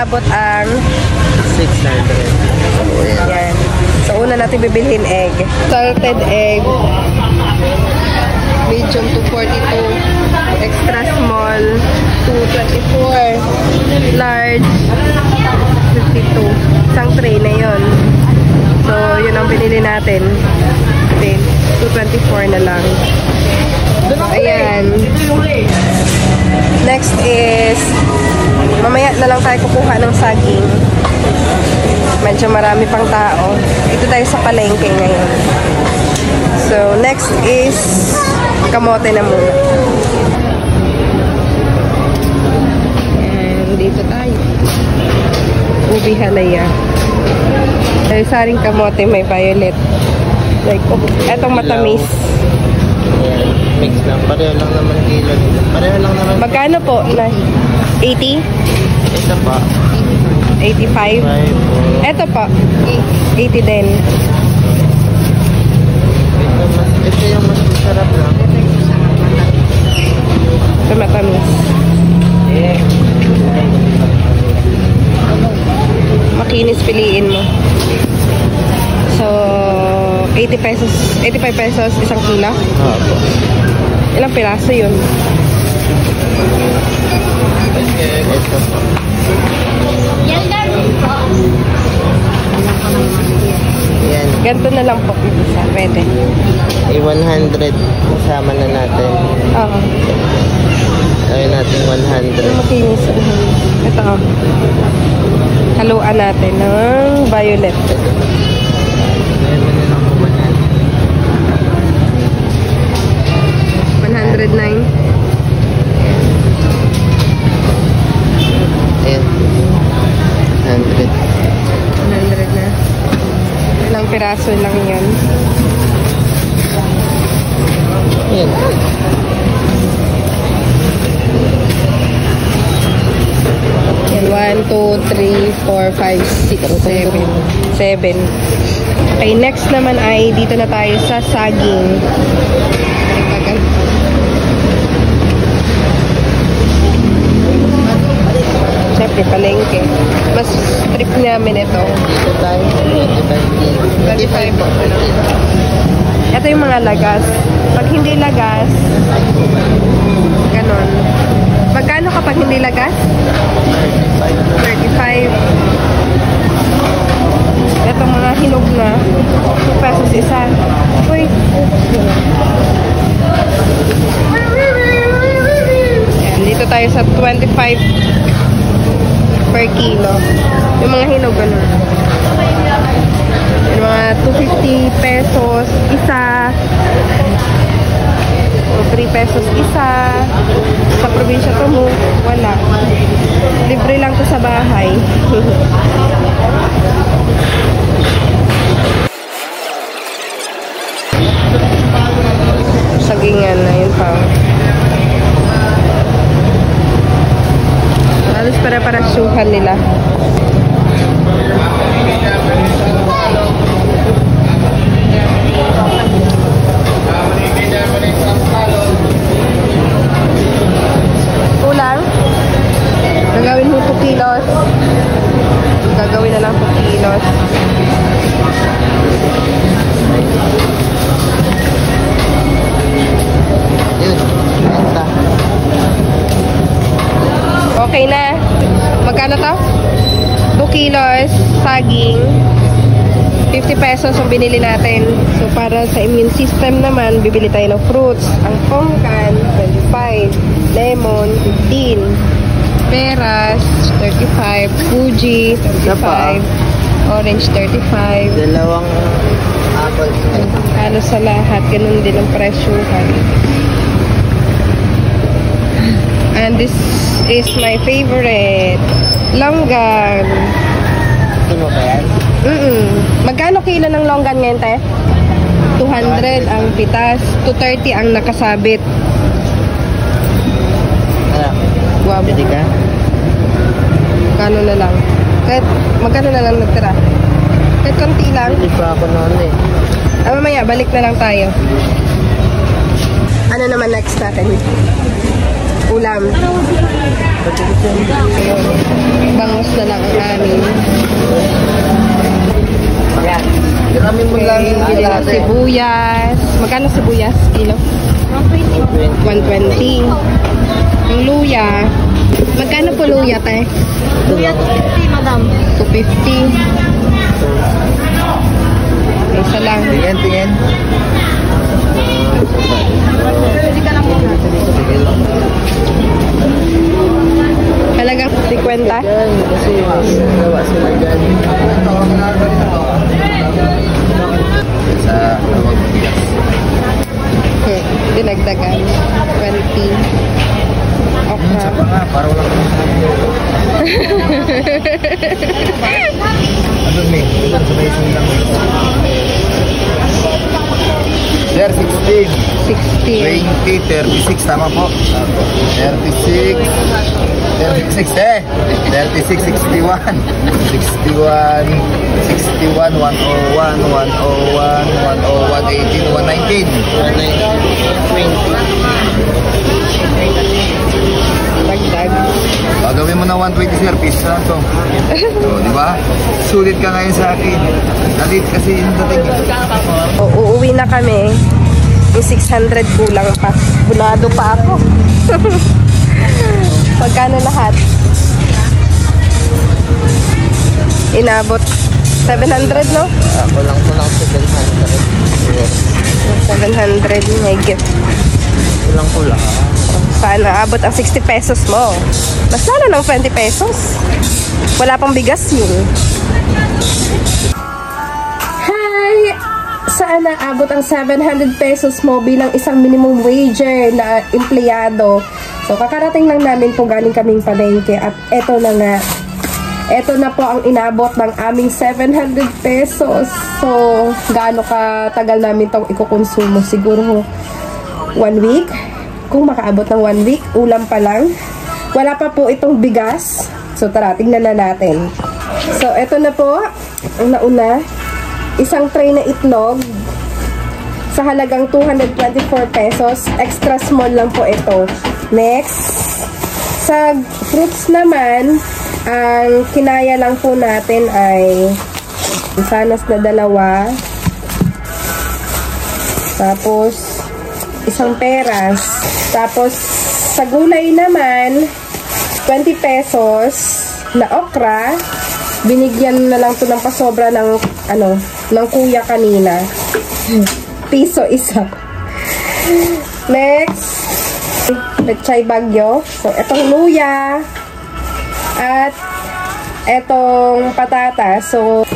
aabot ang 600. yan. So, una natin bibilhin egg. Salted egg. Medium 242. Extra small 224. Large 52. Isang tray na yon. So, yun ang binili natin. Then, 224 na lang. Ayan. Next is, mamaya na lang tayo kukuha ng saging. Medyo marami pang tao. Ito tayo sa palengke ngayon. So, next is, kamote na muna. And dito tayo. Ubi halaya. Dahil saring kamote may violet. Like, etong matamis. Mix lang. Pareho lang naman kilo. Pareho lang naman. Magkano po? 80? Ito pa. 85? Ito po. 80 din. Ito yung mas masarap lang. Ito matamis. Makinis piliin mo. So, 80 pesos, 85 pesos isang kilo. Opo. Ilang piraso yun? Ito. Yan. Ganito na lang po yung isa. Pwede. 100. Kasama na natin. Oo. Gawin natin 100. Makinis. Ito. Haluan natin ng violet. Gawin mo na lang po 109. Ayan. 100. 100 na. Ilang piraso lang yan. Ayan. Yan, 1, 2, 3, 4, 5, 6, 7. 7. Okay, next naman ay dito na tayo sa saging. Siyempre, palengke. Mas trip namin ito. Dito tayo. 25 po. Ito yung mga lagas. Pag hindi lagas, ganon. Magkano kapag hindi lagas? 35. Ito mga hinog na. 2 pesos isa. Uy. Yan, dito tayo sa 25 per kilo. Yung mga hinog ganun. Yung mga 250 pesos isa. O 3 pesos isa. Sa probinsya to mo, wala. Libre lang to sa bahay. Sagingan na yun pa. Alis para suhan nila. Kulang? Gagawin mo 2 kilos. Gagawin na lang 2 kilos. Okay na. Magkano to? 2 kilos saging. 50 pesos ang binili natin. So, para sa immune system naman, bibili tayo ng fruits. Ang pongkan, 25. Lemon, 15. Peras, 35. Fuji, 35. Orange, 35. Dalawang apples. Halos sa lahat, ganun din ang presyuhan. And this is my favorite. Longgan. Gusto mo ba yan? Magkano kilo ng longgan ngayon, te? 200 ang pitas. 230 ang nakasabit. Wow. Pwede ka? Magkano na lang? Kahit magkano na lang nagtira? Kahit konti lang. Hindi pa ako noon eh. Mamaya, balik na lang tayo. Ano naman next natin? Ulam. Bangos na lang ang amin. Grabe mo lang yung Bili ng sibuyas. Magkano sibuyas? Kilo? 120. Yung luya. Magkano po luya, te? Luya 250, madam. 250. Isa lang. Tingin. Pwede ka lang muna. Halagang 50. Kasi gawa sila dyan. Sa tawag bigas. Dinagdagan. 20. Okra. Sa pa nga, para wala kang ano may? Sa may silang. Sir, 16. 16. 20, 36, tama po. 36. 36, 36, 61. 61, 61, 101, 101, 101, 18, 119. 119, 20. Dagdag. Gawin mo na 120, sir. Peace na to. So, di ba? Sulit ka ngayon sa akin. Nalit kasi yung dating. Uuwi na kami. Yung 600 kulang pa. Bunado pa ako. Pagkano lahat? Inabot 700, no? Ako lang 700. 700 may gift. Kulang. Sana abot ang 60 pesos mo. Mas lalo ng 20 pesos. Wala pang bigas yun. Hi! Saan abot ang 700 pesos mo bilang isang minimum wager na empleyado? So, kakarating lang namin po, galing kaming palengke. At eto na nga. Eto na po ang inabot ng aming 700 pesos. So, gaano katagal namin itong ikukonsumo? Siguro 1 week? Kung makaabot ng 1 week, ulam pa lang. Wala pa po itong bigas. So, tara, tingnan na natin. So, eto na po. Ang nauna, isang tray na itlog sa halagang 224 pesos. Extra small lang po ito. Next, sa fruits naman, ang kinaya lang po natin ay sanas na 2. Tapos, isang peras. Tapos, sa gulay naman, 20 pesos na okra. Binigyan na lang to ng pasobra ng, ng kuya kanina. Piso isa. Next, pechay bagyo. So, etong luya. At, etong patata. So,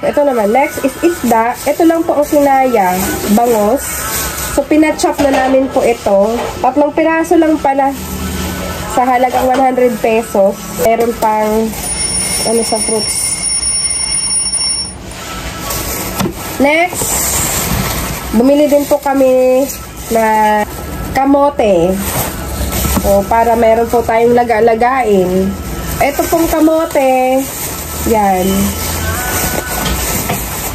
ito naman. Next is isda. Ito lang po ang sinaya. Bangos. So, pinachop na namin po ito. 3 piraso lang pala. Sa halagang 100 pesos. Meron pang, sa fruits. Next, bumili din po kami na kamote. So, para meron po tayong laga-lagain. Ito pong kamote. Yan.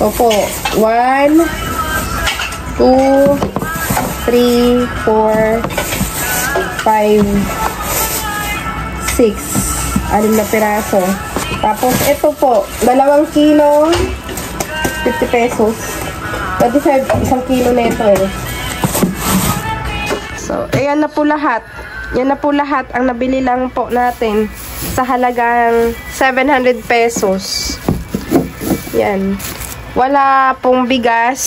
Opo. 1, 2, 3, 4, 5, 6. 6 na piraso. Tapos, ito po. 2 kilo. 50 pesos. Pwede sa 1 kilo na ito eh. So, ayan na po lahat. Yan na po lahat ang nabili lang po natin sa halagang 700 pesos. Yan. Wala pong bigas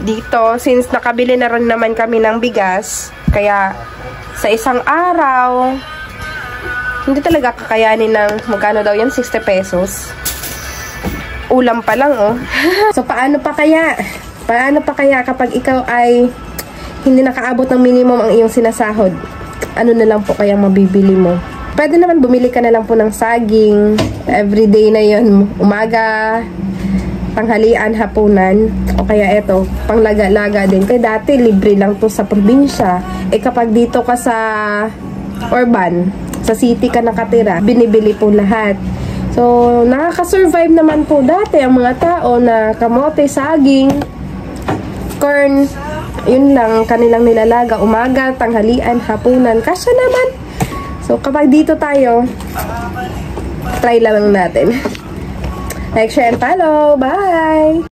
dito since nakabili na rin naman kami ng bigas. Kaya sa isang araw, hindi talaga kakayanin ng magkano daw yan? 60 pesos. Ulam pa lang, oh. So, paano pa kaya? Paano pa kaya kapag ikaw ay hindi nakaabot ng minimum ang iyong sinasahod? Ano na lang po kaya mabibili mo? Pwede naman bumili ka na lang po ng saging. Everyday na yon, umaga, tanghalian, hapunan. O kaya eto, panglaga-laga din. Kaya dati, libre lang to sa probinsya. Eh kapag dito ka sa urban, sa city ka nakatira, binibili po lahat. So, nakaka-survive naman po dati ang mga tao na kamote, saging, corn, yun lang, kanilang nilalaga, umaga, tanghalian, hapunan, kasya naman. So, kapag dito tayo, try lang natin. Like, share, and follow. Bye!